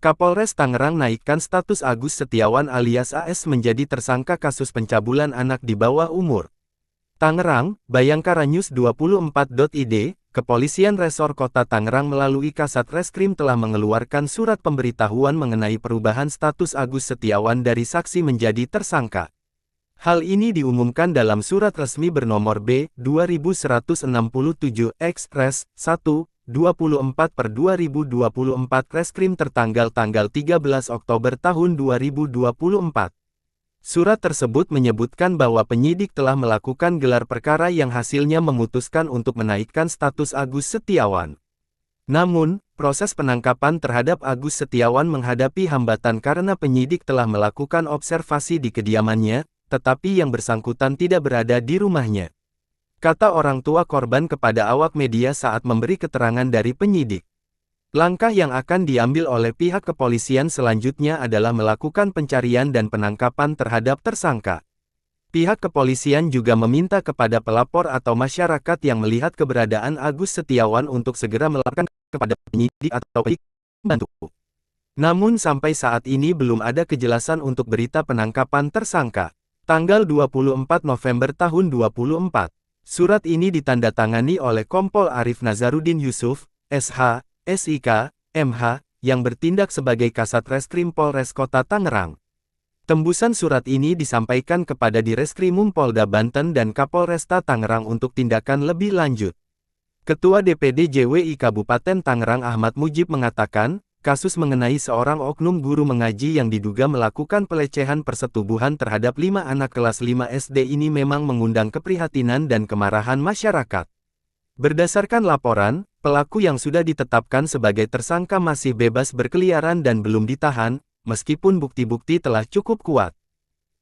Kapolres Tangerang naikkan status Agus Setiawan alias AS menjadi tersangka kasus pencabulan anak di bawah umur. Tangerang, Bayangkara News 24.id, Kepolisian Resor Kota Tangerang melalui Kasat Reskrim telah mengeluarkan surat pemberitahuan mengenai perubahan status Agus Setiawan dari saksi menjadi tersangka. Hal ini diumumkan dalam surat resmi bernomor B2167-X-Res 1/24/2024 Reskrim tertanggal 13 Oktober tahun 2024. Surat tersebut menyebutkan bahwa penyidik telah melakukan gelar perkara yang hasilnya memutuskan untuk menaikkan status Agus Setiawan. Namun, proses penangkapan terhadap Agus Setiawan menghadapi hambatan karena penyidik telah melakukan observasi di kediamannya, tetapi yang bersangkutan tidak berada di rumahnya. Kata orang tua korban kepada awak media saat memberi keterangan dari penyidik. Langkah yang akan diambil oleh pihak kepolisian selanjutnya adalah melakukan pencarian dan penangkapan terhadap tersangka. Pihak kepolisian juga meminta kepada pelapor atau masyarakat yang melihat keberadaan Agus Setiawan untuk segera melaporkan kepada penyidik atau pembantu. Namun sampai saat ini belum ada kejelasan untuk berita penangkapan tersangka. Tanggal 24 November tahun 2024. Surat ini ditandatangani oleh Kompol Arif Nazarudin Yusuf, SH, SIK, MH, yang bertindak sebagai Kasat Reskrim Polres Kota Tangerang. Tembusan surat ini disampaikan kepada Direskrimum Polda Banten dan Kapolresta Tangerang untuk tindakan lebih lanjut. Ketua DPD JWI Kabupaten Tangerang Ahmad Mujib mengatakan, kasus mengenai seorang oknum guru mengaji yang diduga melakukan pelecehan persetubuhan terhadap 5 anak kelas 5 SD ini memang mengundang keprihatinan dan kemarahan masyarakat. Berdasarkan laporan, pelaku yang sudah ditetapkan sebagai tersangka masih bebas berkeliaran dan belum ditahan, meskipun bukti-bukti telah cukup kuat.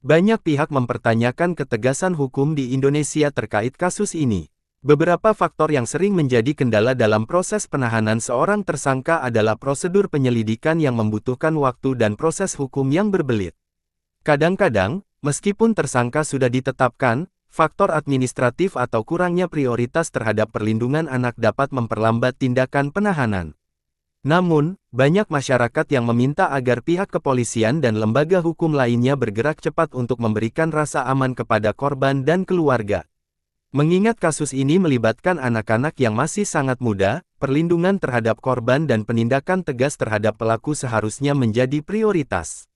Banyak pihak mempertanyakan ketegasan hukum di Indonesia terkait kasus ini. Beberapa faktor yang sering menjadi kendala dalam proses penahanan seorang tersangka adalah prosedur penyelidikan yang membutuhkan waktu dan proses hukum yang berbelit. Kadang-kadang, meskipun tersangka sudah ditetapkan, faktor administratif atau kurangnya prioritas terhadap perlindungan anak dapat memperlambat tindakan penahanan. Namun, banyak masyarakat yang meminta agar pihak kepolisian dan lembaga hukum lainnya bergerak cepat untuk memberikan rasa aman kepada korban dan keluarga. Mengingat kasus ini melibatkan anak-anak yang masih sangat muda, perlindungan terhadap korban dan penindakan tegas terhadap pelaku seharusnya menjadi prioritas.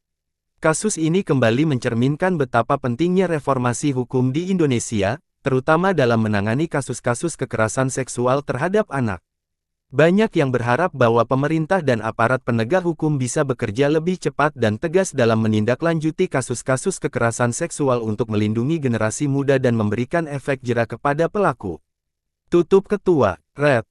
Kasus ini kembali mencerminkan betapa pentingnya reformasi hukum di Indonesia, terutama dalam menangani kasus-kasus kekerasan seksual terhadap anak. Banyak yang berharap bahwa pemerintah dan aparat penegak hukum bisa bekerja lebih cepat dan tegas dalam menindaklanjuti kasus-kasus kekerasan seksual untuk melindungi generasi muda dan memberikan efek jera kepada pelaku. Tutup Ketua, Red.